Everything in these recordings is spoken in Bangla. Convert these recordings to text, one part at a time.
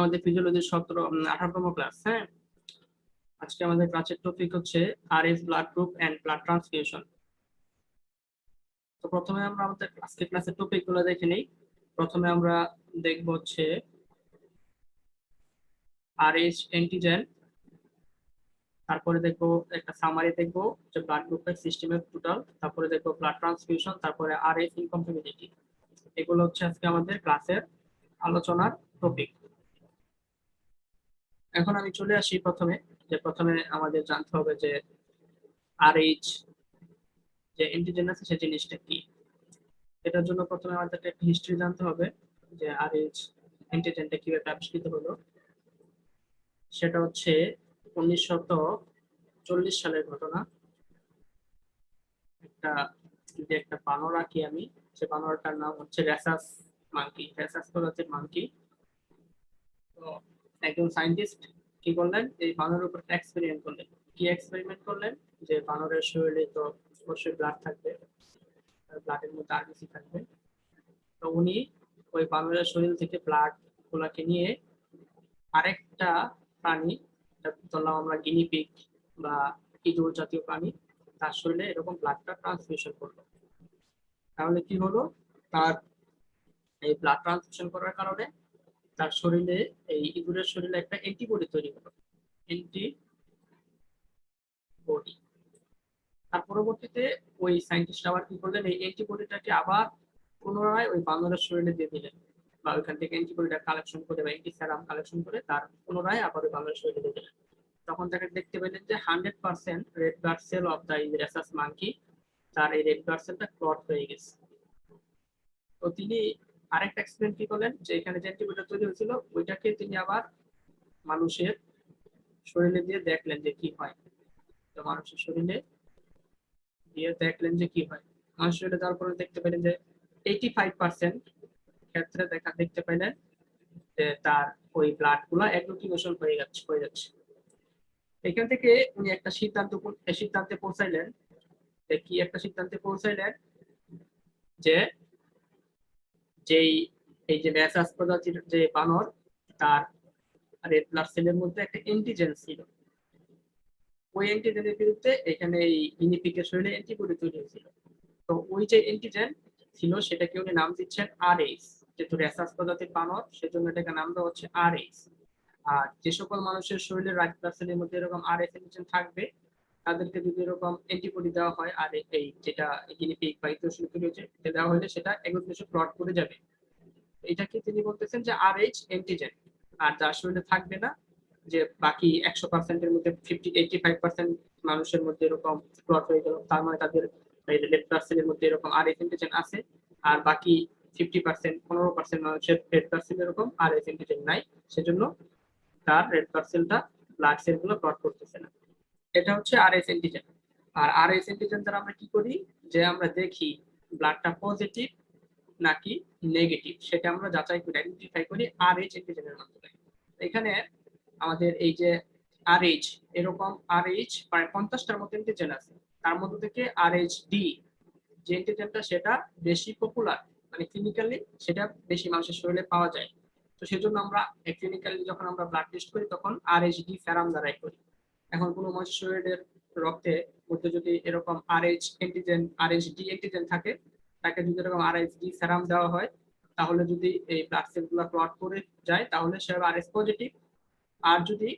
আমাদের ফিজিওলজির 18তম ক্লাস। হ্যাঁ, আজকে আমাদের ক্লাসের টপিক হচ্ছে Rh blood group and blood transfusion. তো প্রথমে আমরা আমাদের আজকের ক্লাসের টপিকগুলো দেখে নেই। প্রথমে আমরা দেখব হচ্ছে আরএস অ্যান্টিজেন, তারপরে দেখবো একটা সামারি দেখবো যে ব্লাড গ্রুপের সিস্টেমের টোটাল, তারপরে দেখবো ব্লাড ট্রান্সফিউশন, তারপরে আরএস ইনকমপ্যাটিবিলিটি। এগুলো হচ্ছে আজকে আমাদের ক্লাসের আলোচনার টপিক। এখন আমি চলে আসি প্রথমে আমাদের জানতে হবে যে আরএইচ যে অ্যান্টিজেন আছে সেই জিনিসটা কি। এটার জন্য প্রথমে আমাদেরকে একটা হিস্ট্রি জানতে হবে যে আরএইচ অ্যান্টিজেনটা কিভাবে আবিষ্কৃত হলো। সেটা হচ্ছে 1940 সালের ঘটনা। একটা বানর আঁকি আমি, সে বানরটার নাম হচ্ছে রেসাস মাঙ্কি, রেসাস প্রজাতির মাঙ্কি। তো একজন সায়েন্টিস্ট কি করলেন, এই বানরের উপর এক্সপেরিমেন্ট করলেন। কি এক্সপেরিমেন্ট করলেন, যে বানরের শরীরে তো অবশ্যই ব্লাড থাকবে, ব্লাডের মধ্যে আরবিসি থাকবে। তো উনি ওই বানরের শরীর থেকে ব্লাড গুলাকে নিয়ে আরেকটা প্রাণী, ধরলাম আমরা গিনিপিগ বা ইঁদুর জাতীয় প্রাণী, তার শরীরে এরকম ব্লাডটা ট্রান্সফিউশন করলো। তাহলে কি হলো, তার এই ব্লাড ট্রান্সফিউশন করার কারণে তার শরীরে, এই ইঁদুরের শরীরে একটা অ্যান্টিবডি তৈরি হলো, অ্যান্টিবডি। তার পরবর্তীতে ওই সায়েন্টিস্ট আবার কি করলেন, এই অ্যান্টিবডিটাকে আবার পুনরায় ওই বানরের শরীরে দিয়ে দিলেন, বা ওইখান থেকে অ্যান্টিবডিটা কালেকশন করে বা অ্যান্টি সেরাম কালেকশন করে তার পুনরায় আবার ওই বানরের শরীরে দিয়ে দিলেন। তখন তাকে দেখতে পেলেন যে 100% red blood cell of the rhesus monkey, তার এই রেড ব্লাড সেলটা ক্লট হয়ে গেছে। তো তিনি আরেকটা এক্সপেরিমেন্ট কি করলেন, যে এখানে যে অ্যান্টিবডি তৈরি হয়েছিল ওইটাকে তিনি আবার মানুষের শরীরে দিয়ে দেখলেন যে কি হয়। তো মানুষের শরীরে দিয়ে দেখলেন যে কি হয়। মানুষের শরীরে দেওয়ার পরে দেখতে পেলেন যে 85% ক্ষেত্রে দেখতে পেলেন যে তার ওই ব্লাড গুলা অ্যাগ্লুটিনেশন হয়ে যাচ্ছে। এখান থেকে উনি একটা সিদ্ধান্তে পৌঁছাইলেন, যে যেই এই যে রেসাস প্রজাতির যে বানর, তার রেড ব্লাড সেলের মধ্যে একটা অ্যান্টিজেন ছিল। ওই অ্যান্টিজেনের বিরুদ্ধে এখানে এই গিনিপিগের শরীরে অ্যান্টিবডি তৈরি হয়েছিল। তো ওই যে অ্যান্টিজেন ছিল সেটাকে উনি নাম দিচ্ছেন আরএইচ, যেহেতু রেসাস প্রজাতির বানর সেজন্য এটাকে নাম দেওয়া হচ্ছে আরএইচ। আর যে সকল মানুষের শরীরে রেড ব্লাড সেলের মধ্যে এরকম আরএইচ অ্যান্টিজেন থাকবে, তাদেরকে যদি এরকম অ্যান্টিবডি দেওয়া হয়, আর এই যেটা গিনিপিগ বা ইঁদুর শরীরে তৈরি হয়েছে দেওয়া হলে সেটা এগুলোর প্লট করে যাবে। এটাকে তিনি বলতেছেন যে আরএইচ অ্যান্টিজেন। আর যার শরীরে থাকবে না, যে বাকি 100%-এর মধ্যে 85% মানুষের মধ্যে এরকম প্লট হয়ে গেল, তার মানে তাদের রেড ব্লাড সেলের মধ্যে এরকম আরএইচ অ্যান্টিজেন আছে। আর বাকি 15% মানুষের রেড ব্লাড সেল এরকম আরএইচ অ্যান্টিজেন নাই, সেজন্য তার রেড ব্লাড সেলটা ব্লাড সেলগুলো প্লট করতেছে না। এটা হচ্ছে আরএইচ অ্যান্টিজেন। আর আরএইচ অ্যান্টিজেন দ্বারা আমরা কি করি, যে আমরা দেখি ব্লাডটা পজিটিভ নাকি নেগেটিভ, সেটা আমরা যাচাই করি, আইডেন্টিফাই করি আরএইচ অ্যান্টিজেনের মাধ্যমে। এখানে আমাদের এই যে আরএইচ, এরকম আরএইচ প্রায় 50টার মতো অ্যান্টিজেন আছে। তার মধ্যে থেকে আরএইচ ডি যে অ্যান্টিজেনটা সেটা বেশি পপুলার, মানে ক্লিনিক্যালি সেটা বেশি মানুষের শরীরে পাওয়া যায়। তো সেজন্য আমরা ক্লিনিক্যালি যখন আমরা ব্লাড টেস্ট করি তখন আরএইচ ডি সেরাম দ্বারাই করি। এখন কোনো মানুষের শরীরের রক্তে মধ্যে যদি এরকম Rh antigen, Rh D antigen থাকে, তাকে যদি এরকম আরএইচ ডি সেরাম দেওয়া হয়, তাহলে যদি এই ব্লাড সেলগুলো ক্লট করে যায় তাহলে সে আরএইচ পজিটিভ। আর যদি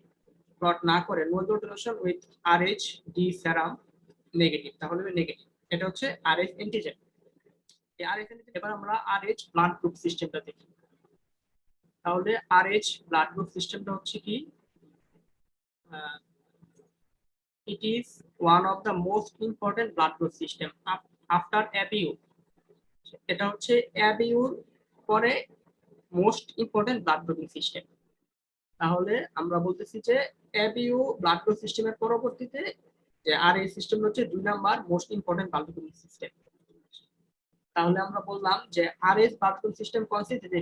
প্লট না করে, no donation with Rh D serum negative, তাহলে নেগেটিভ। এটা হচ্ছে আরএইচ অ্যান্টিজেন। এই আরএইচ অ্যান্টিজেন। এবার আমরা আরএইচ ব্লাড গ্রুপ সিস্টেমটা দেখি। তাহলে আরএইচ ব্লাড গ্রুপ সিস্টেমটা হচ্ছে কি, it is one of the most important blood group system after ABU. এটা হচ্ছে ABUর পরে most important blood grouping system. তাহলে আমরা বলতেছি যে ABU ব্লাড গ্রুপ সিস্টেমের পরবর্তীতে যে আরএইচ সিস্টেম হচ্ছে 2 number most important blood grouping system. তাহলে আমরা বললাম যে Rh blood group system consist যে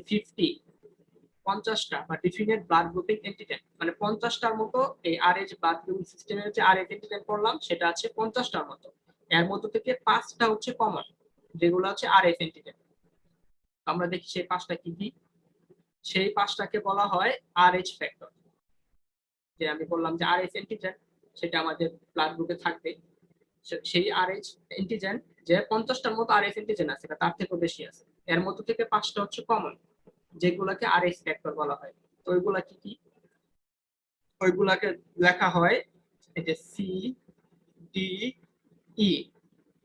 50টা বা ডিফিনিট ব্লাড গ্রুপিং এন্টিজেন, মানে 50টার মতো এই আরএইচ ব্লাড গ্রুপিং সিস্টেমের যে আরএইচ এন্টিজেন পড়লাম সেটা আছে 50টার মতো। এর মধ্যে থেকে 5টা হচ্ছে কমন, যেগুলো আছে আরএইচ এন্টিজেন। আমরা দেখি সেই 5টা কি কি। সেই 5টাকে বলা হয় আরএইচ ফ্যাক্টর। যে আমি বললাম যে আরএইচ অ্যান্টিজেন সেটা আমাদের ব্লাড গ্রুপে থাকবে, সেই আরএইচ অ্যান্টিজেন যে 50টার মতো আরএইচ অ্যান্টিজেন আছে, তার থেকেও বেশি আছে, এর মধ্যে থেকে 5টা হচ্ছে কমন, যেগুলোকে আরএইচ ফ্যাক্টর বলা হয়। তো ওইগুলা কি কি? ওইগুলাকে লেখা হয় এই যে সি ডি ই,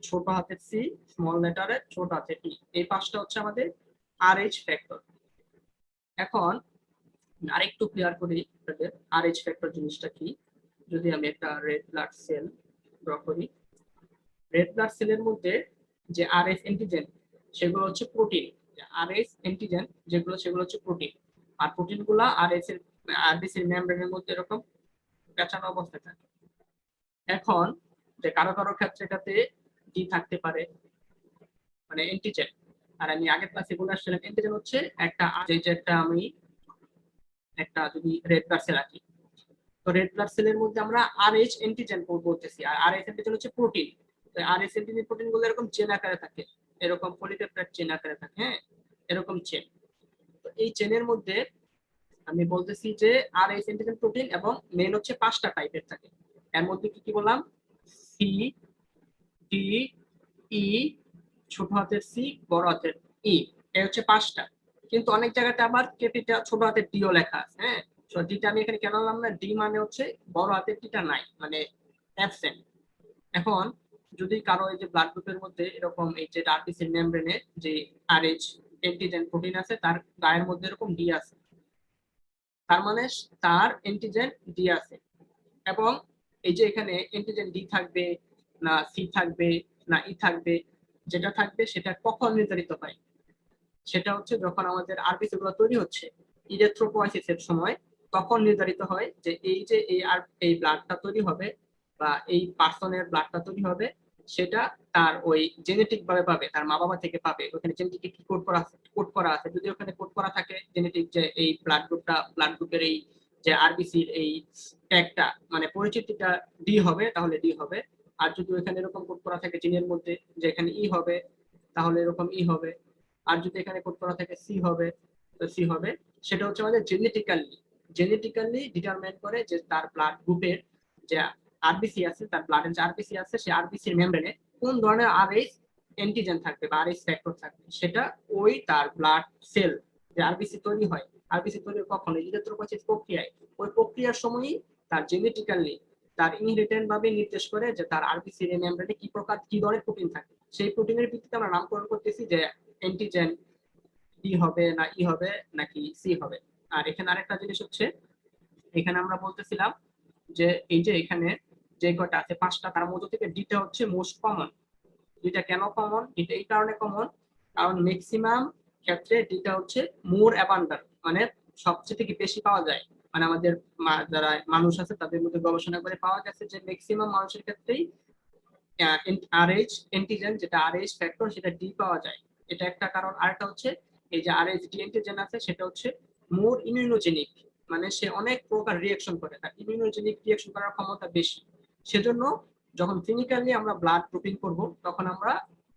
ছোট হাতের সি, স্মল লেটারে ছোট হাতের ই, এই 5টা হচ্ছে আমাদের আরএইচ ফ্যাক্টর। এখন আরেকটু ক্লিয়ার করি আপনাদের আরএইচ ফ্যাক্টর জিনিসটা কি। যদি আমি একটা রেড ব্লাড সেল ড্র করি, রেড ব্লাড সেলের মধ্যে যে আরএস অ্যান্টিজেন সেগুলো হচ্ছে প্রোটিন, আরএস অ্যান্টিজেন যেগুলো সেগুলো হচ্ছে প্রোটিন, আর প্রোটিনগুলো আরএস এর আরবিসির মেমব্রেনের মধ্যে এরকম পেঁচানো অবস্থায় থাকে। এখন যে কারো কারো ক্ষেত্রে এটাতে ডি থাকতে পারে, মানে অ্যান্টিজেন। আর আমি আগের ক্লাসে বলে আসছিলাম অ্যান্টিজেন হচ্ছে একটা, যে একটা আমি একটা যদি রেড ব্লাড সেল আঁকি, তো রেড ব্লাড সেলের মধ্যে আমরা আরএইচ অ্যান্টিজেন বলতেছি, আর আরএইচ অ্যান্টিজেন হচ্ছে প্রোটিন। তো আরএইচ অ্যান্টিজেন প্রোটিন গুলো এরকম চেন আকারে থাকে, এরকম পলিপেপটাইড চেন আকারে থাকে, হ্যাঁ এরকম চেন। তো এই চেনের মধ্যে আমি বলতেছি যে আরএইচ অ্যান্টিজেন প্রোটিন এবং মেন হচ্ছে 5টা টাইপের থাকে। এর মধ্যে কি কি বললাম? সি ডি ই, ছোট হাতের সি, বড় হাতের ই, এই হচ্ছে 5টা। কিন্তু অনেক জায়গাতে আবার ক্যাপিটাল ছোট হাতের ডিও লেখা আছে, হ্যাঁ। তো ডিটা আমি এখানে কেন আনলাম না, ডি মানে হচ্ছে বড় হাতের ডিটা নাই, মানে অ্যাবসেন্ট। এখন যদি কারো এই যে ব্লাড গ্রুপের মধ্যে এরকম এই যে আরবিসি মেমব্রেনে যে আরএইচ অ্যান্টিজেন প্রোটিন আছে, তার গায়ের মধ্যে এরকম ডি আছে, তার মানে তার অ্যান্টিজেন ডি আছে। এবং এই যে এখানে অ্যান্টিজেন ডি থাকবে না সি থাকবে না ই থাকবে, যেটা থাকবে সেটা কখন নির্ধারিত হয়? সেটা হচ্ছে যখন আমাদের আরবিসি গুলো তৈরি হচ্ছে ইরেথ্রোপয়েসিসের সময়, তখন নির্ধারিত হয় যে এই যে এই ব্লাডটা তৈরি হবে বা এই পার্সনের ব্লাডটা তৈরি হবে, সেটা তার ওই জেনেটিক ভাবে পাবে, তার মা বাবা থেকে পাবে। ওখানে জেনেটিক কি কোড করা আছে, যদি ওখানে কোড করা থাকে জেনেটিক যে এই ব্লাড গ্রুপের এই যে আরবিসির এই ট্যাগটা মানে পরিচিতিটা ডি হবে, তাহলে ডি হবে। আর যদি ওখানে এরকম কোড করা থাকে জিনের মধ্যে যে এখানে ই হবে, তাহলে এরকম ই হবে। আর যদি এখানে কোড করা থাকে সি হবে, তো সি হবে। সেটা হচ্ছে আমাদের জেনেটিক্যালি ডিটারমাইন করে যে তার ব্লাড গ্রুপের যে আরবিসি আছে, তার ব্লাডের যে আরবিসি আছে, সেই আরবিসির মেমব্রেনে কোন ধরনের আরএইচ অ্যান্টিজেন থাকবে বা আরএইচ ফ্যাক্টর থাকবে, সেটা ওই তার ব্লাড সেল যে আরবিসি তৈরি হয়, আরবিসি তৈরি কখন ইলেকট্রোপোরেসিস প্রক্রিয়ায়, ওই প্রক্রিয়ার সময়ই তার জেনেটিক্যালি তার ইনহেরিটেন্ট ভাবে নির্দেশ করে যে তার আরবিসি এর মেমব্রেনে কি প্রকার কি ধরনের প্রোটিন থাকে। সেই প্রোটিনের ভিত্তিতে আমরা নামকরণ করতেছি যে অ্যান্টিজেন ডি হবে না ই হবে নাকি সি হবে। আর এখানে আরেকটা জিনিস হচ্ছে, এখানে আমরা বলতেছিলাম যে এই যে এখানে যে কয়টা আছে 5টা, তার মধ্যে থেকে ডিটা হচ্ছে মোস্ট কমন। ডিটা কেন কমন? ডিটা এই কারণে কমন, কারণ ম্যাক্সিমাম ক্ষেত্রে ডিটা হচ্ছে মোর অ্যাবান্ডান্ট, মানে সবচেয়ে থেকে বেশি পাওয়া যায়। মানে আমাদের যারা মানুষ আছে তাদের মধ্যে গবেষণা করে পাওয়া গেছে যে ম্যাক্সিমাম মানুষের ক্ষেত্রেই আরএইচ অ্যান্টিজেন যেটা আরএইচ ফ্যাক্টর সেটা ডি পাওয়া যায়। এটা একটা কারণ। আরেকটা হচ্ছে এই যে আরএইচ ডি অ্যান্টিজেন আছে সেটা হচ্ছে মোর ইমিউনোজেনিক, মানে সে অনেক প্রকার রিঅ্যাকশন করে, তার ইমিউনোজেনিক রিঅ্যাকশন করার ক্ষমতা বেশি। সেজন্য যখন ক্লিনিক্যালি আমরা ব্লাড গ্রুপিং করব, তখন আমরা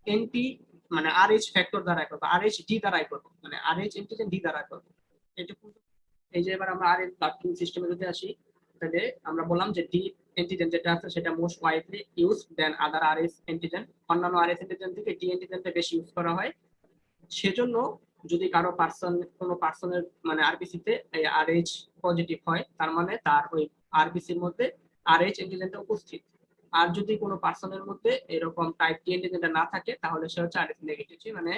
এনটি মানে আরএইচ ফ্যাক্টর দ্বারা করবো, আরএইচ ডি দ্বারাই করবো, মানে আরএইচ অ্যান্টিজেন ডি দ্বারা করবো। এটুকু। এই যে এবার আমরা আরএইচ ব্লাড গ্রুপিং সিস্টেমে যদি আসি, তাহলে আমরা বললাম যে ডি অ্যান্টিজেন যেটা আছে সেটা মোস্ট ওয়াইডলি ইউজ দেন আদার আরএস অ্যান্টিজেন। অন্যান্য আরএস অ্যান্টিজেন থেকে ডি অ্যান্টিজেনটা বেশি ইউজ করা হয়। সেজন্য যদি কারো কোনো পার্সনের মানে আরবিসি তে আরএইচ পজিটিভ হয়, তার মানে তার ওই আরবিসির মধ্যে আরএইচ অ্যান্টিজেনটা উপস্থিত। আর যদি কোনো পার্সনের মধ্যে এরকম টাইপ ডি অ্যান্টিজেনটা না থাকে, তাহলে সে হচ্ছে আরএইচ নেগেটিভ। মানে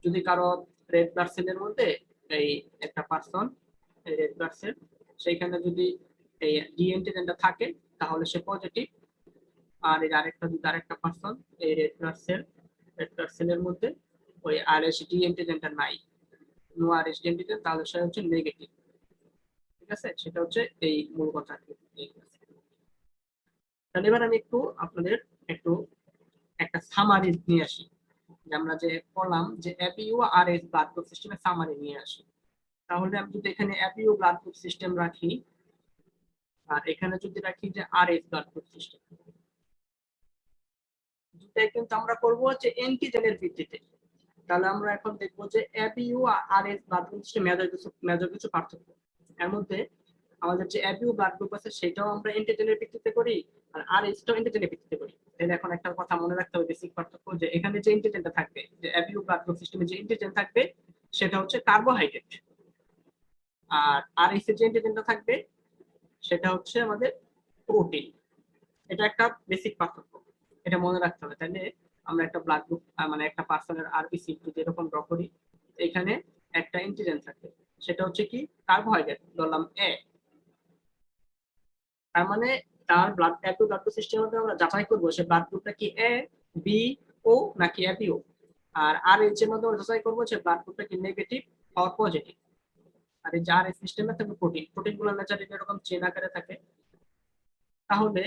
যদি কারো রেড ব্লাড সেলের মধ্যে এই একটা পার্সন রেড ব্লাড সেল, সেইখানে যদি এই ডি অ্যান্টিজেনটা থাকে তাহলে সে পজিটিভ। আর এই আরেকটা যদি আরেকটা পার্সন এই রেড ব্লাড সেলের মধ্যে ওই আরএসডি অ্যান্টিজেনটা নাই, নো আরএসডি অ্যান্টিজেন, তাহলে সেটা হচ্ছে নেগেটিভ। ঠিক আছে, সেটা হচ্ছে এই মূল কথা। তাহলে এবার আমি একটু আপনাদের একটু একটা সামারি নিয়ে আসি, যে আমরা যে পড়লাম যে এপিইউ আর এস ব্লাড গ্রুপ সিস্টেমের সামারি নিয়ে আসি। তাহলে আমি যদি এখানে এপিইউ ব্লাড গ্রুপ সিস্টেম রাখি আর এখানে যদি রাখি যে আর এস ব্লাড গ্রুপ সিস্টেম, দুটাই কিন্তু আমরা করবো হচ্ছে অ্যান্টিজেনের ভিত্তিতে। তাহলে আমরা এখন দেখবো যে এবিইউ আর এস ব্লাড গ্রুপ সিস্টেম মেজর কিছু পার্থক্য। এর মধ্যে আমাদের যে এবিইউ ব্লাড গ্রুপ আছে সেটাও আমরা এন্টিজেনের ভিত্তিতে করি, আর আর এসটাও এন্টিজেনের ভিত্তিতে করি। তাহলে এখন একটা কথা মনে রাখতে হবে, বেসিক পার্থক্য, যে এখানে যে এন্টিজেনটা থাকবে, যে এবিইউ ব্লাড গ্রুপ সিস্টেমে যে এন্টিজেন থাকবে সেটা হচ্ছে কার্বোহাইড্রেট, আর আর এস এর যে এন্টিজেনটা থাকবে সেটা হচ্ছে আমাদের প্রোটিন। এটা একটা বেসিক পার্থক্য, এটা মনে রাখতে হবে। তাহলে আমরা একটা ব্লাড গ্রুপ মানে একটা পার্সনের আরবিসি যদি এরকম ড্র করি, এখানে একটা এন্টিজেন থাকে, সেটা হচ্ছে কি কার্বোহাইড্রেট, ধরলাম এ। তার মানে তার ব্লাড একটু ব্লাড সিস্টেমের মধ্যে আমরা যাচাই করবো সে ব্লাড গ্রুপটা কি এ, বি, ও নাকি এবিও। আর এইচ এর মধ্যে যাচাই করবো যে ব্লাড গ্রুপটা কি নেগেটিভ অর পজিটিভ। আর এই যার সিস্টেমে থাকবে প্রোটিন, প্রোটিনগুলো ন্যাচারালি এরকম চেন আকারে থাকে। তাহলে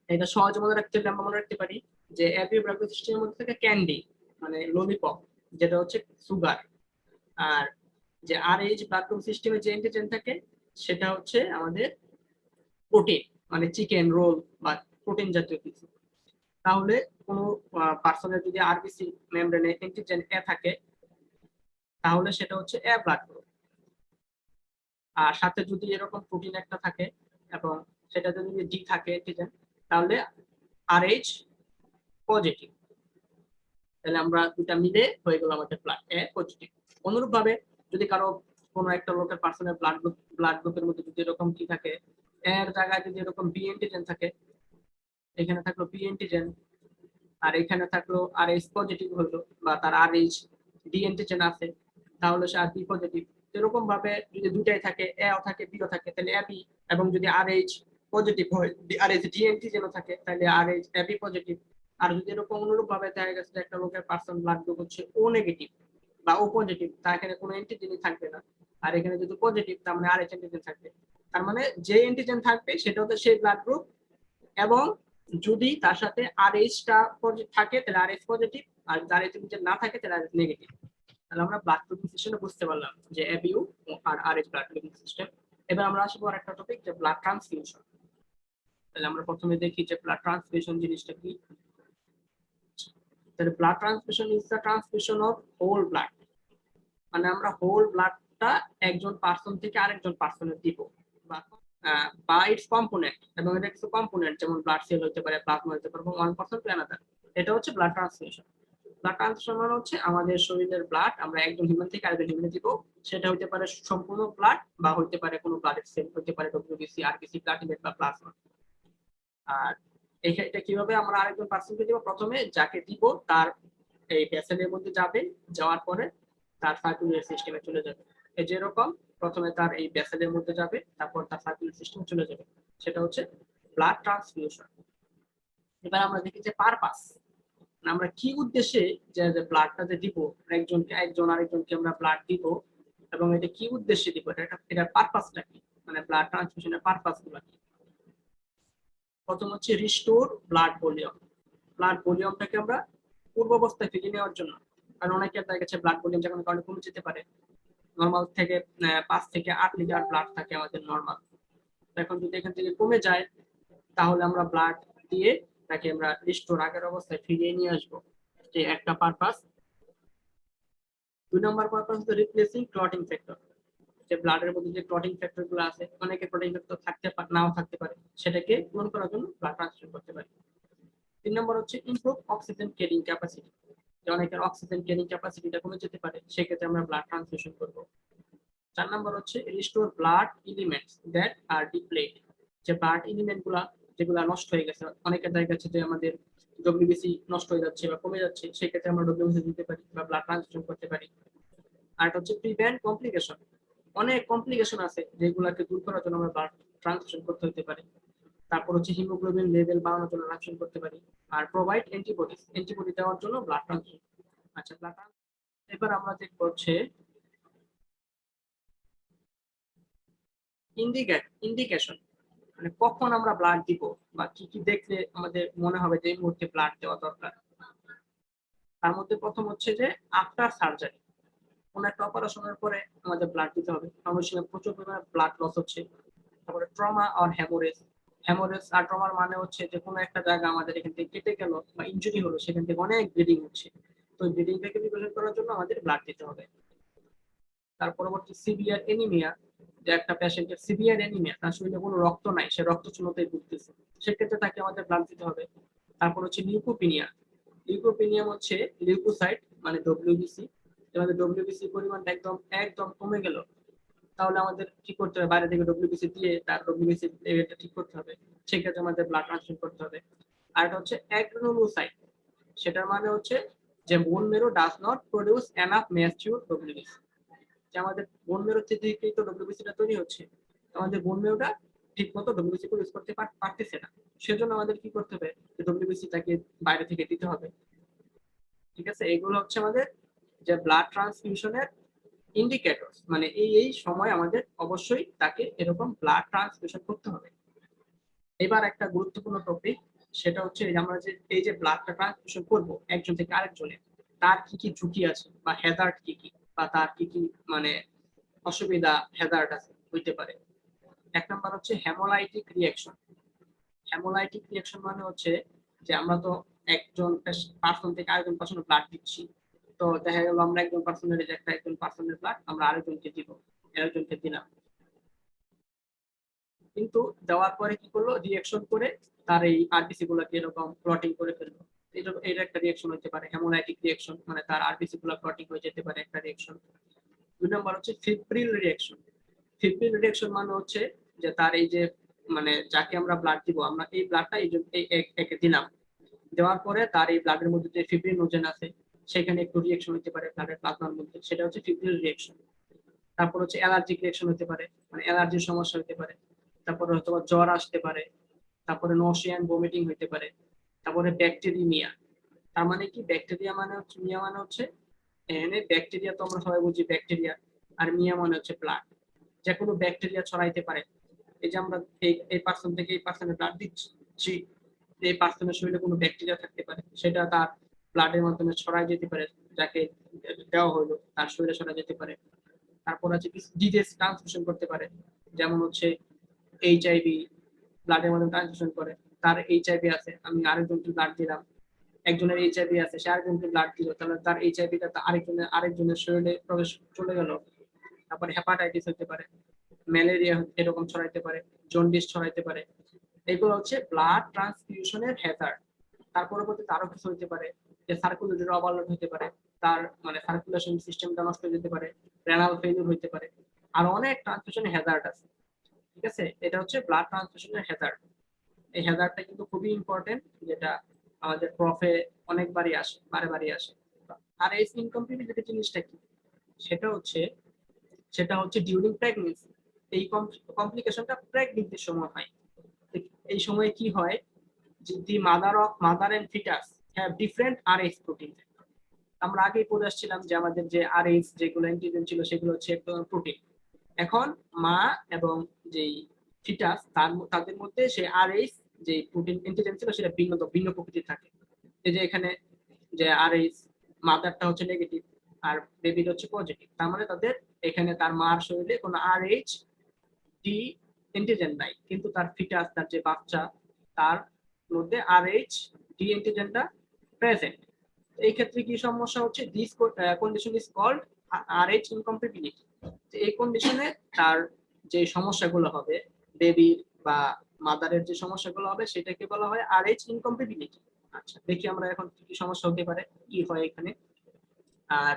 এটা সহজে মনে রাখতে হলে আমরা মনে রাখতে পারি যে অ্যাপি ব্লাড সিস্টেমের মধ্যে থাকে ক্যান্ডি, মানে ললিপপ, যেটা হচ্ছে সুগার। আর যে আর এইচ ব্লাড সিস্টেমে যে অ্যান্টিজেন থাকে সেটা হচ্ছে আমাদের প্রোটিন, মানে চিকেন রোল বা প্রোটিন জাতীয় কিছু। তাহলে কোনো পার্সনের যদি আরবিসি মেমব্রেনে অ্যান্টিজেন এ থাকে তাহলে সেটা হচ্ছে এ ব্লাড গ্রুপ। আর সাথে যদি এরকম প্রোটিন একটা থাকে এবং সেটাতে যদি ডি থাকে অ্যান্টিজেন, তাহলে আরএইচ পজিটিভ। তাহলে আমরা দুটা মিলে হয়ে গেল আমাদের ব্লাড এ পজিটিভ। অনুরূপ ভাবে যদি কারো কোনো একটা লোকের পার্সোনাল ব্লাড গ্রুপের মধ্যে যদি এরকম কি থাকে, এর জায়গায় যদি এরকম বি অ্যান্টিজেন থাকে, এখানে থাকলো বি অ্যান্টিজেন, আর এখানে থাকলো আর এইচ পজিটিভ হলো, বা তার আর এইচ ডি অ্যান্টিজেন আছে, তাহলে সে আর বি পজিটিভ। এরকম ভাবে যদি দুটাই থাকে, এও থাকে বিও থাকে, তাহলে এ বি। এবং যদি আর এইচ পজিটিভ হয়, আর এইচ ডি অ্যান্টিজেনও থাকে, তাহলে আর এইচ এ বি পজিটিভ। আর যদি এরকম অনুরূপ ভাবে দেখা গেছে একটা লোকের পার্সন ব্লাড গ্রুপ হচ্ছে ও নেগেটিভ বা ও পজিটিভ, তা এখানে কোনো অ্যান্টিজেনই থাকবে না। আর এখানে যদি পজিটিভ, তার মানে আর এইচ অ্যান্টিজেন থাকবে। তার মানে যে অ্যান্টিজেন থাকবে সেটা হচ্ছে সেই ব্লাড গ্রুপ, এবং যদি তার সাথে আর এইচটা থাকে তাহলে আর এইচ পজিটিভ, আর যার এইচ না থাকে তাহলে আর নেগেটিভ। তাহলে আমরা ব্লাড গ্রুপিং সিস্টেমে বুঝতে পারলাম যে এবিইউ আর আরএইচ ব্লাড গ্রুপিং সিস্টেম। এবার আমরা আসবো আরেকটা টপিক, যে ব্লাড ট্রান্সফিউশন। তাহলে আমরা প্রথমে দেখি যে ব্লাড ট্রান্সফিউশন জিনিসটা কি। তাহলে blood transfusion is the transfusion of whole blood, মানে আমরা হোল ব্লাডটা একজন পার্সন থেকে আরেকজন পার্সনের দিব, বা ইটস কম্পোনেন্ট, এবং এটা কিছু কম্পোনেন্ট যেমন ব্লাড সেল হতে পারে, প্লাজমা হতে পারে, ওয়ান পার্সন টু অ্যানাদার। এটা হচ্ছে ব্লাড ট্রান্সফিউশন। ব্লাড ট্রান্সফিউশন মানে হচ্ছে আমাদের শরীরের ব্লাড আমরা একজন হিউম্যান থেকে আরেকজন হিউম্যানে দিব। সেটা হতে পারে সম্পূর্ণ ব্লাড, বা হতে পারে কোনো ব্লাডের সেল, হতে পারে ডব্লিউবিসি, আরবিসি, প্লাটিলেট বা প্লাজমা। আর এটা কিভাবে আমরা আরেকজন পার্সনকে দিব, প্রথমে যাকে দিব তার এই ভেসেলের মধ্যে যাবে, যাওয়ার পরে তার সার্কুলার সিস্টেমে চলে যাবে। এই যেরকম প্রথমে তার এই ভেসেলের মধ্যে যাবে, তারপর তার সার্কুলার সিস্টেমে চলে যাবে, সেটা হচ্ছে ব্লাড ট্রান্সফিউশন। এবার আমরা দেখি যে পারপাস, আমরা কি উদ্দেশ্যে যে ব্লাডটা যে দিব, একজন আরেকজনকে আমরা ব্লাড দিব, এবং এটা কি উদ্দেশ্যে দিব, এটা পারপাসটা কি, মানে ব্লাড ট্রান্সফিউশনের পারপাস গুলো কি। প্রথম হচ্ছে রিস্টোর ব্লাড ভলিউম। ব্লাড ভলিউমটাকে আমরা পূর্বাবস্থায় ফিরিয়ে নেওয়ার জন্য, কারণ অনেকের দেখা গেছে ব্লাড ভলিউম যখন কারণে কমে যেতে পারে। নর্মাল থেকে 5 থেকে 8 লিটার ব্লাড থাকে আমাদের নর্মাল। এখন যদি এখান থেকে কমে যায়, তাহলে আমরা ব্লাড দিয়ে তাকে আমরা রিস্টোর আগের অবস্থায় ফিরিয়ে নিয়ে আসবো, যে একটা পারপাস। 2 নম্বর পারপাস হচ্ছে রিপ্লেসিং ক্লটিং ফ্যাক্টর, যে ব্লাডের মধ্যে যে ক্লটিং ফ্যাক্টর গুলো আছে, অনেকে ক্লটিং ফ্যাক্টর থাকতে নাও থাকতে পারে, সেটাকে পূরণ করার জন্য ব্লাড ট্রান্সফিউশন করতে পারে। 3 নম্বর হচ্ছে ইমপ্রুভ অক্সিজেন ক্যারিং ক্যাপাসিটি, যে অনেকের অক্সিজেন ক্যারিং ক্যাপাসিটিটা কমে যেতে পারে, সেক্ষেত্রে আমরা ব্লাড ট্রান্সফিউশন করব। 4 নম্বর হচ্ছে রিস্টোর ব্লাড এলিমেন্টস দ্যাট আর ডিপ্লেট, যে ব্লাড এলিমেন্ট গুলা যেগুলা নষ্ট হয়ে গেছে, অনেকের দেখা যাচ্ছে যে আমাদের ডব্লিউবিসি নষ্ট হয়ে যাচ্ছে বা কমে যাচ্ছে, সেক্ষেত্রে আমরা ডব্লিউবিসি দিতে পারি বা ব্লাড ট্রান্সফিউশন করতে পারি। আর এটা হচ্ছে প্রিভেন্ট কমপ্লিকেশন, অনেক কমপ্লিকেশন আছে যেগুলোকে দূর করার জন্য আমরা ব্লাড ট্রান্সফিউশন করতে হতে পারে। তারপর হচ্ছে হিমোগ্লোবিন লেভেল বাড়ানোর জন্য ট্রান্সফিউশন করতে পারি। আর প্রোভাইড অ্যান্টিবডি দেওয়ার জন্য ব্লাড ট্রান্সফিউশন। আচ্ছা, ব্লাড এবার আমরা দেখব হচ্ছে ইন্ডিকেশন, মানে কখন আমরা ব্লাড দিব বা কি কি দেখলে আমাদের মনে হবে যে এই মুহূর্তে ব্লাড দেওয়া দরকার। তার মধ্যে প্রথম হচ্ছে যে আফটার সার্জারি, কোনো একটা অপারেশনের পরে আমাদের ব্লাড দিতে হবে, আমাদের সময় প্রচুর পরিমাণে ব্লাড লস হচ্ছে। তারপরে ট্রমা আর হ্যামোরেজ। হ্যামোরেজ আর ট্রমার মানে হচ্ছে যে কোনো একটা জায়গা আমাদের এখান থেকে কেটে গেল বা ইনজুরি হলো, সেখান থেকে অনেক ব্লিডিং হচ্ছে, তো ব্লিডিংটাকে প্রিভেন্ট করার জন্য আমাদের ব্লাড দিতে হবে। তার পরবর্তী সিভিয়ার এনিমিয়া, যে একটা পেশেন্টের সিভিয়ার এনিমিয়া, তার শরীরে কোনো রক্ত নাই, সে রক্ত শূন্যতায় ভুগতেছে, সেক্ষেত্রে তাকে আমাদের ব্লাড দিতে হবে। তারপর হচ্ছে লিউকোপিনিয়া। লিউকোপিনিয়া হচ্ছে লিউকোসাইট মানে ডব্লিউবিসি, আমাদের ডব্লিউবিসি পরিমাণটা একদম একদম কমে গেল, তাহলে আমাদের কি করতে হবে, বাইরে থেকে ডব্লিউবিসি দিয়ে তার ডব্লিউবিসি লেভেলটা ঠিক করতে হবে, সেক্ষেত্রে আমাদের ব্লাড ট্রান্সফিউশন করতে হবে। আর এটা হচ্ছে অ্যাগ্রানুলোসাইট, সেটার মানে হচ্ছে যে বোন মেরো does not produce enough mature WBC, যে আমাদের বোন মেরো থেকেই তো ডব্লিউবিসিটা তৈরি হচ্ছে, আমাদের বোন মেরোটা ঠিক মতো ডব্লিউবিসি প্রডিউস করতে পারতেছে না, সেজন্য আমাদের কি করতে হবে, যে ডব্লিউবিসিটাকে বাইরে থেকে দিতে হবে। ঠিক আছে, এগুলো হচ্ছে আমাদের যে ব্লাড ট্রান্সফিউশনের ইন্ডিকেটরস, মানে এই সময় আমাদের অবশ্যই তাকে এরকম ব্লাড ট্রান্সফিউশন করতে হবে। এবার একটা গুরুত্বপূর্ণ টপিক, সেটা হচ্ছে আমরা যে এই যে ব্লাডটা ট্রান্সফিউশন করব একজন থেকে আরেকজনের, তার কি কি ঝুঁকি আছে বা হ্যাজার্ড কি কি, বা তার কি কি মানে অসুবিধা হ্যাজার্ড আছে হইতে পারে। এক নাম্বার হচ্ছে হেমোলাইটিক রিঅ্যাকশন। হেমোলাইটিক রিঅ্যাকশন মানে হচ্ছে যে আমরা তো একজন পার্সন থেকে আরেকজন পার্সনের ব্লাড দিচ্ছি, তো দেখা গেল আমরা একজন পার্সনের একজন পার্সনের ব্লাড আমরা আরেকজনকে দিব, আরেকজনকে দিলাম, কিন্তু দেওয়ার পরে কি করলো, রিঅ্যাকশন করে তার এই আরবিসি গুলোকে এরকম ক্লটিং করে ফেললো। এটা একটা রিঅ্যাকশন হতে পারে হেমোলাইটিক রিঅ্যাকশন, মানে তার আরবিসি গুলো ক্লটিং হয়ে যেতে পারে একটা রিঅ্যাকশন। দুই নম্বর হচ্ছে ফিব্রিল রিঅ্যাকশন। ফিব্রিল রিঅ্যাকশন মানে হচ্ছে যে তার এই যে মানে যাকে আমরা ব্লাড দিব, আমরা এই ব্লাডটা এই একে দিলাম, দেওয়ার পরে তার এই ব্লাডের মধ্যে যে ফিব্রিনোজেন আছে সেখানে একটু রিঅ্যাকশন হতে পারে ব্লাডের প্লাজমার মধ্যে, সেটা হচ্ছে ফিব্রিল রিঅ্যাকশন। তারপর হচ্ছে অ্যালার্জিক রিঅ্যাকশন হতে পারে, মানে অ্যালার্জির সমস্যা হতে পারে। তারপরে হয়তো জ্বর আসতে পারে, তারপরে নশিয়া এন্ড ভমিটিং হতে পারে। তারপরে ব্যাকটেরিমিয়া, তার মানে কি, ব্যাকটেরিয়া মানে হচ্ছে, মিয়া মানে হচ্ছে এখানে ব্যাকটেরিয়া তো আমরা সবাই বুঝি ব্যাকটেরিয়া, আর মিয়া মানে হচ্ছে ব্লাড, যে কোনো ব্যাকটেরিয়া ছড়াইতে পারে। এই যে আমরা এই পার্সন থেকে এই পার্সনের ব্লাড দিচ্ছি, এই পার্সনের শরীরে কোনো ব্যাকটেরিয়া থাকতে পারে, সেটা তার ব্লাডের মাধ্যমে ছড়াই যেতে পারে, যাকে দেওয়া হলো তার শরীরে ছড়াই যেতে পারে। তারপর আছে ডিজিজ ট্রান্সমিশন করতে পারে, যেমন হচ্ছে এইচআইভি ব্লাডের মাধ্যমে ট্রান্সমিশন করে, তার এইচআইভি আছে, আমি আরেকজনকে ব্লাড দিলাম, একজনের এইচআইভি আছে সে আরেকজনকে ব্লাড দিল, তাহলে তার এইচআইভিটা আরেকজনের শরীরে প্রবেশ চলে গেল। তারপরে হেপাটাইটিস হতে পারে, ম্যালেরিয়া এরকম ছড়াইতে পারে, জন্ডিস ছড়াইতে পারে। এগুলো হচ্ছে ব্লাড ট্রান্সফিউশনের হ্যাজার্ড। তার পরবর্তীতে আরো কিছু হতে পারে, যে সার্কুলেটরি ওভারলোড হতে পারে, তার মানে সার্কুলেশন সিস্টেমটা নষ্ট হয়ে যেতে পারে, রেনাল ফেলিউর হতে পারে, আর অনেক ট্রান্সফিউশনের হ্যাজার্ড আছে। ঠিক আছে, এটা হচ্ছে ব্লাড ট্রান্সফিউশনের হ্যাজার্ড। এই হ্যাজার্ডটা কিন্তু খুবই ইম্পর্টেন্ট, যেটা আমাদের প্রফে অনেকবারই আসে, বারে বারে আসে। আর এই ইনকমপ্লিট জিনিসটা কি, সেটা হচ্ছে ডিউরিং প্রেগন্যান্সি। এই কমপ্লিকেশনটা প্রেগন্যান্সির সময় হয়। এই সময় কি হয়, যে the mother and foetus have different Rh protein. আমরা আগেই পড়ে আসছিলাম যে আমাদের যে আরএইচ যেগুলো অ্যান্টিজেন ছিল সেগুলো হচ্ছে প্রোটিন। এখন মা এবং যেই ফিটাস তাদের মধ্যে সেই আরএইচ যে প্রোটিন অ্যান্টিজেন ছিল সেটা ভিন্ন প্রকৃতির থাকে। এই যে এখানে যে আরএইচ মাদারটা হচ্ছে নেগেটিভ আর বেবির হচ্ছে পজিটিভ, তার মানে তাদের এখানে তার মার শরীরে কোনো আরএইচ ডি অ্যান্টিজেন নাই, কিন্তু তার ফিটাস তার যে বাচ্চা তার মধ্যে আরএইচ ডি অ্যান্টিজেনটা প্রেজেন্ট। এই ক্ষেত্রে কি সমস্যা হচ্ছে, this condition is called Rh incompatibility. এই কন্ডিশনে তার যে সমস্যাগুলো হবে বেবির বা মাদারের যে সমস্যাগুলো হবে সেটাকে বলা হয় আরএইচ ইনকমপ্যাটিবিলিটি। আচ্ছা, দেখি আমরা এখন কি কি সমস্যা হতে পারে, কি হয় এখানে। আর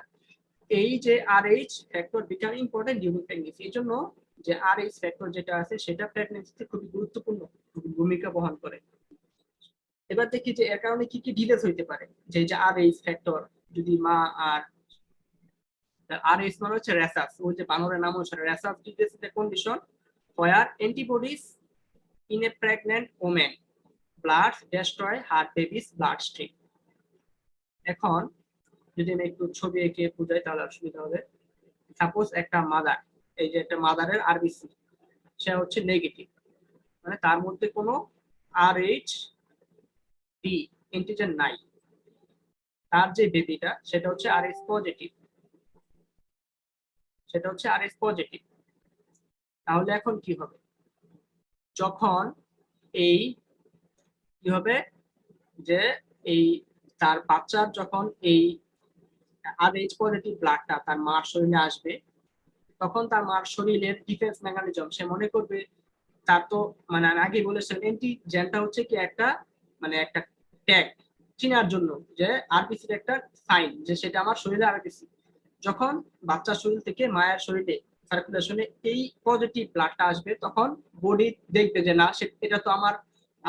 এই যে Rh factor become important during pregnancy, এই জন্য যে আরএইচ ফ্যাক্টর যেটা আছে সেটা প্রেগন্যান্সিতে খুবই গুরুত্বপূর্ণ ভূমিকা বহন করে। এবার দেখি যে এর কারণে কি কি ডিলেস হইতে পারে, যে আরএইচ ফ্যাক্টর যদি মা আর আরএইচ মানে হচ্ছে রেসাস, ওই যে বানরের নাম অনুসারে rhesus disease is a condition where antibodies in a pregnant woman blood destroy her baby's bloodstream। এখন যদি আমি একটু ছবি এঁকে বুঝাই তাহলে অসুবিধা হবে। সাপোজ একটা মাদার, এই যে একটা মাদারের আরবিসি সে হচ্ছে নেগেটিভ, মানে তার মধ্যে কোনো আরএইচ ডি অ্যান্টিজেন নাই, তার যে বেবিটা সেটা হচ্ছে আরএইচ পজিটিভ, তাহলে এখন কি হবে, যখন এই কি হবে, যে এই তার বাচ্চার যখন এই RH পজিটিভ ব্লাডটা তার মার শরীরে আসবে, তখন তার মার শরীরের ডিফেন্স মেকানিজম, সে মনে করবে তার তো মানে আমি আগে বলেছিলাম অ্যান্টিজেনটা হচ্ছে কি একটা মানে একটা ট্যাগ চিনার জন্য, যে আরবিসির একটা সাইন যে সেটা আমার শরীরে আরবিসি। যখন বাচ্চার শরীর থেকে মায়ের শরীরে সার্কুলেশনে এই পজিটিভ ব্লাডটা আসবে, তখন বডি দেখবে যে না এটা তো আমার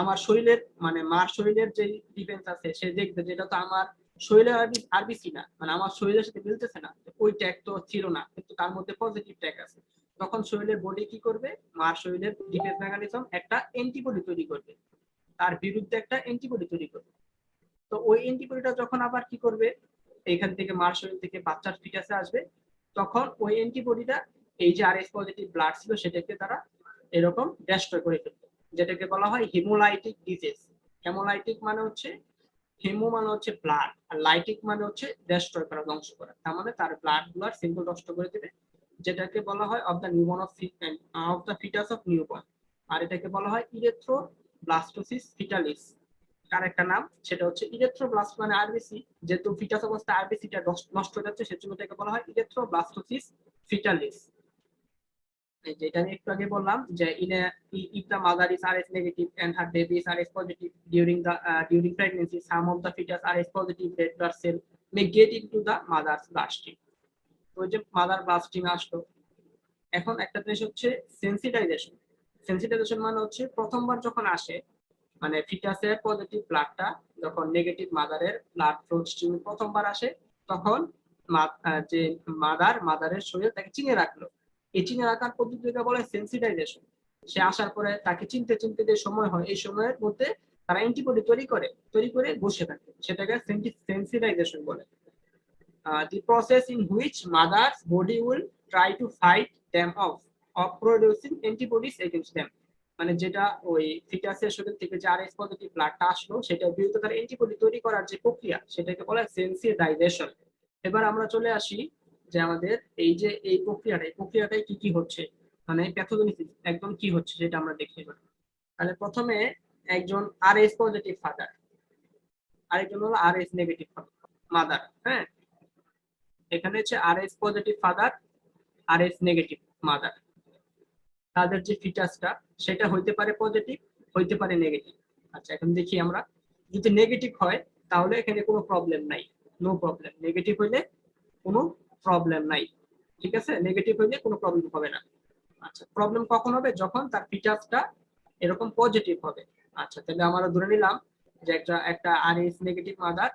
আমার শরীরের মানে মার শরীরের যে ডিফেন্স আছে, সে দেখবে যে এটা তো আমার শরীরের আরবিসি না, মানে আমার শরীরের সাথে মিলতেছে না, ওই ট্যাগ তো ছিল না, কিন্তু তার মধ্যে পজিটিভ ট্যাগ আছে। তখন শরীরের বডি কি করবে, মার শরীরের ডিফেন্স মেকানিজম একটা অ্যান্টিবডি তৈরি করবে, তার বিরুদ্ধে একটা অ্যান্টিবডি তৈরি করবে। তো ওই অ্যান্টিবডিটা যখন আবার কি করবে, এখান থেকে মার শরীর থেকে বাচ্চার ফিটাসে আসবে, তখন ওই অ্যান্টিবডিটা এই যে আরএস পজিটিভ ব্লাড ছিল সেটাকে তারা এরকম ডেস্ট্রয় করে ফেলবে, যেটাকে বলা হয় হিমোলাইটিক ডিজিজ। হেমোলাইটিক মানে হচ্ছে, হিমো মানে হচ্ছে ব্লাড, আর লাইটিক মানে হচ্ছে ডেস্ট্রয় করা, ধ্বংস করা। তার মানে তার ব্লাড গুলার সিম্বল নষ্ট করে দেবে, যেটাকে বলা হয় of the newborn of the foetus of newborn. আর এটাকে বলা হয় ইরেথ্রোব্লাস্টোসিস ফিটালিস। তার একটা নাম, সেটা হচ্ছে ইরেথ্রোব্লাস্ট মানে আরবিসি, যেহেতু ফিটাস অবস্থায় আরবিসিটা নষ্ট হয়ে যাচ্ছে, সেজন্য এটাকে বলা হয় ইরেথ্রোব্লাস্টোসিস ফিটালিস। যেটা আমি একটু আগে বললাম যে if the mother is Rh negative and her baby is Rh positive during pregnancy, some of the fetus Rh positive red blood cell may get into the mother's bloodstream. তো যে মাদার ব্লাস্টিং আসলো। এখন একটা জিনিস হচ্ছে সেন্সিটাইজেশন। সেন্সিটাইজেশন মানে হচ্ছে প্রথমবার যখন আসে, মানে ফিটাসের পজিটিভ ব্লাডটা যখন নেগেটিভ মাদারের ব্লাড ফ্লো স্ট্রিম প্রথমবার আসে, তখন যে মাদারের শরীর তাকে চিনে রাখলো। এই চিনে রাখার পদ্ধতিকে বলে সেন্সিটাইজেশন। সে আসার পরে তাকে চিনতে চিনতে যে সময় হয়, এই সময়ের মধ্যে তারা অ্যান্টিবডি তৈরি করে বসে থাকে, সেটাকে সেন্সিটাইজেশন বলে। The process in which mother's body will try to fight them off of producing antibodies against them, মানে যেটা ওই ফিটাসের শরীর থেকে যে আরএস পজিটিভ ব্লাডটা আসলো, সেটার বিরুদ্ধে তার অ্যান্টিবডি তৈরি করার যে প্রক্রিয়া, সেটাকে বলা হয় সেন্সিটাইজেশন। এবার আমরা চলে আসি যে আমাদের এই যে এই প্রক্রিয়াটাই কি কি হচ্ছে, মানে প্যাথোজেনেসিস একদম কি হচ্ছে সেটা আমরা দেখি এবার। তাহলে প্রথমে একজন আরএস পজিটিভ ফাদার, আরেকজন হলো আরএস নেগেটিভ মাদার। হ্যাঁ, এখানে হচ্ছে RS positive father, RS negative mother. তাদের যে ফিটাসটা সেটা হইতে পারে পজিটিভ, হইতে পারে নেগেটিভ। আচ্ছা, এখন দেখি আমরা, যদি নেগেটিভ হয় তাহলে এখানে কোনো প্রবলেম নাই, নো প্রবলেম। নেগেটিভ হইলে কোনো প্রবলেম নাই, ঠিক আছে, নেগেটিভ হইলে কোনো প্রবলেম হবে না। আচ্ছা, প্রবলেম কখন হবে, যখন তার ফিটাসটা এরকম পজিটিভ হবে। আচ্ছা, তাহলে আমরা ধরে নিলাম যে একটা আরএস নেগেটিভ মাদার,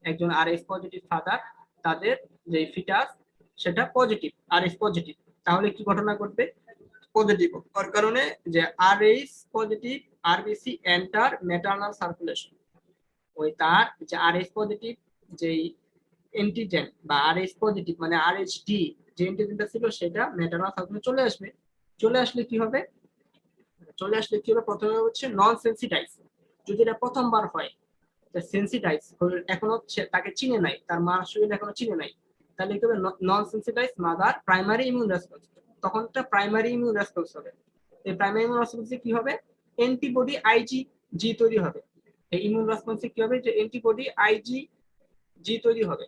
একজন আরএস পজিটিভ ফাদার, তাদের যে ফিটাস সেটা পজিটিভ, আরএস পজিটিভ। তাহলে কি ঘটনা ঘটবে, পজিটিভ হওয়ার কারণে যে RS positive RBC enter maternal circulation, ওই তার যে আরএস পজিটিভ যেই অ্যান্টিজেন বা আরএস পজিটিভ মানে আরএইচডি যে অ্যান্টিজেনটা ছিল, সেটা ম্যাটারনাল সার্কুলেশনে চলে আসবে। চলে আসলে কি হবে, প্রথমে হচ্ছে নন সেন্সিটাইজ। যদি এটা প্রথমবার হয়, সেন্সিটাইজ এখনো তাকে চিনে নাই, তার মার শরীর এখনো চিনে নাই, তাহলে কি হবে, non sensitise mother primary immune response, তখন এটা প্রাইমারি ইমিউন রেসপন্স হবে। এই প্রাইমারি ইমিউন রেসপন্সে কি হবে, অ্যান্টিবডি আইজিজি তৈরি হবে। এই ইমিউন রেসপন্সে কি হবে, যে অ্যান্টিবডি আইজিজি তৈরি হবে।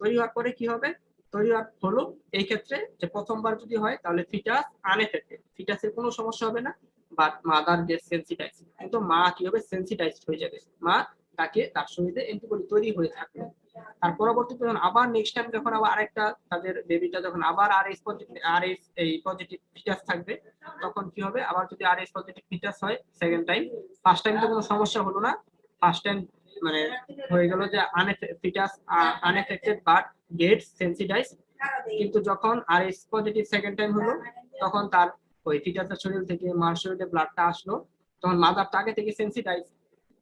তৈরি হওয়ার পরে কি হবে, তৈরি হলো এই ক্ষেত্রে যে প্রথমবার যদি হয় তাহলে ফিটাস আনএফেক্টেড, ফিটাসের কোনো সমস্যা হবে না, বাট মাদার গেট সেন্সিটাইজ। কিন্তু মা কি হবে, সেন্সিটাইজড হয়ে যাবে, মা তার শরীরে অ্যান্টিবডি তৈরি হয়ে থাকবে। তার পরবর্তীতে যখন আবার নেক্সট টাইম যখন আবার আরেকটা তাদের বেবিটা যখন আবার আরএস এই পজিটিভ ফিটাস থাকবে, তখন কি হবে, আবার যদি আরএস পজিটিভ ফিটাস হয় সেকেন্ড টাইম, ফার্স্ট টাইম তো কোনো সমস্যা হলো না, ফার্স্ট টাইম মানে হয়ে গেল যে foetus unaffected but gets sensitised. কিন্তু যখন আরএস পজিটিভ সেকেন্ড টাইম হলো, তখন তার ওই ফিটাসের শরীর থেকে মার শরীরে ব্লাডটা আসলো, তখন মাদার আগে থেকে সেন্সিটাইজ,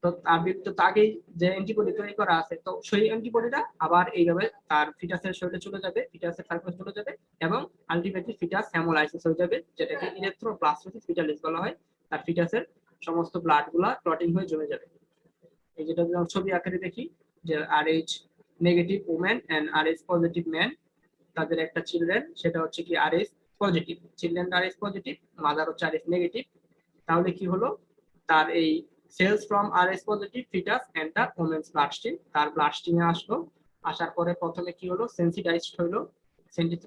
তো তার বিরুদ্ধে আগেই যে অ্যান্টিবডি তৈরি করা আছে, তো সেই অ্যান্টিবডিটা আবার এইভাবে তার ফিটাসের শরীরে চলে যাবে, ফিটাসের সার্কুলেশনে চলে যাবে, এবং আলটিমেটলি ফিটাস হেমোলাইসিস হয়ে যাবে, যেটাকে ইরেথ্রোব্লাস্টোসিস ফিটালিস বলা হয়। তার ফিটাসের সমস্ত ব্লাড গুলা ক্লটিং হয়ে জমে যাবে। এই যেটা ছবি আকারে দেখি যে Rh negative women and Rh positive man, তাদের একটা চিলড্রেন, সেটা হচ্ছে কি Rh positive, children Rh positive, mother হচ্ছে আরএইচ নেগেটিভ। তাহলে কি হলো, তার এই cells from Rh positive foetus enter women's bloodstream, তার ব্লাডস্ট্রিমে আসলো, আসার পরে প্রথমে কি হলো, সেন্সিটাইজড হলো,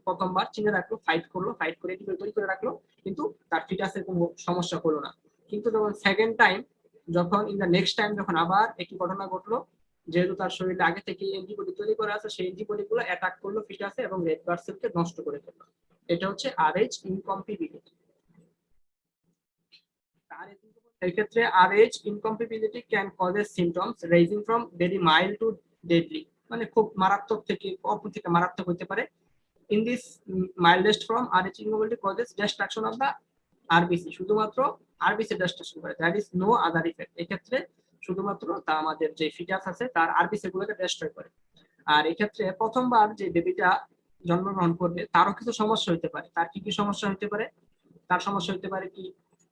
প্রথমবার চিনে রাখলো, ফাইট করলো, ফাইট করে তৈরি করে রাখলো, কিন্তু তার ফিটাসের কোনো সমস্যা হলো না। কিন্তু যখন সেকেন্ড টাইম, যখন ইন দ্য নেক্সট টাইম যখন আবার একই ঘটনা ঘটলো, যেহেতু তার শরীরে আগে থেকে অ্যান্টিবডি তৈরি করা আছে, সেই অ্যান্টিবডি গুলো অ্যাটাক করলো ফিটাসে এবং রেড ব্লাড সেলকে নষ্ট করে ফেললো। এটা হচ্ছে আরএইচ ইনকম্পিটিবিলিটি। এক্ষেত্রে Rh incompatibility can causes symptoms ranging from very mild to deadly, মানে খুব মারাত্মক থেকে অল্প থেকে মারাত্মক হতে পারে। In this mildest form Rh incompatibility causes destruction of the RBC, শুধুমাত্র আরবিসি ডিস্ট্রাকশন করে, that is no other effect. এক্ষেত্রে শুধুমাত্র তা আমাদের যে ফিটাস আছে তার আরবিসি গুলোকে ডিস্ট্রয় করে। আর এক্ষেত্রে প্রথমবার যে বেবিটা জন্মগ্রহণ করবে তারও কিছু সমস্যা হতে পারে। তার কি কি সমস্যা হতে পারে? তার সমস্যা হতে পারে কি,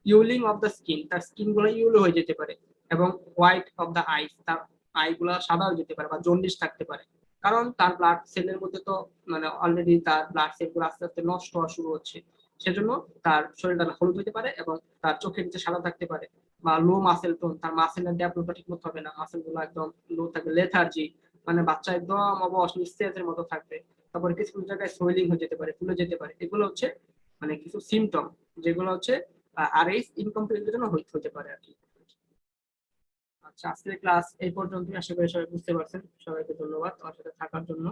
ইউলিং অফ দ্য স্কিন, তার স্কিন গুলো ইউলো হয়ে যেতে পারে, এবং হোয়াইট অফ দ্য আইস, তার আই গুলা সাদা হয়ে যেতে পারে বা জন্ডিস থাকতে পারে। কারণ তার ব্লাড সেলের মধ্যে তো মানে অলরেডি তার ব্লাড সেল গুলো আস্তে আস্তে নষ্ট হওয়া শুরু হচ্ছে, সেজন্য তার শরীরটা হলুদ হতে পারে এবং তার চোখের নিচে সাদা থাকতে পারে। বা লো মাসেল টোন, তার মাসেলের ডেভেলপটা ঠিক মতো হবে না, মাসেল গুলো একদম লো থাকবে, লেথার্জি, মানে বাচ্চা একদম অবশ নিস্তেজের মতো থাকবে। তারপরে কিছু কিছু জায়গায় সোয়েলিং হয়ে যেতে পারে, ফুলে যেতে পারে। এগুলো হচ্ছে মানে কিছু সিমটম যেগুলো হচ্ছে আরএইচ ইনকমপ্লিটের জন্য হতে পারে আর কি। আচ্ছা, আজকের ক্লাস এই পর্যন্তই। আশা করি সবাই বুঝতে পারছেন। সবাইকে ধন্যবাদ আমার সাথে থাকার জন্য।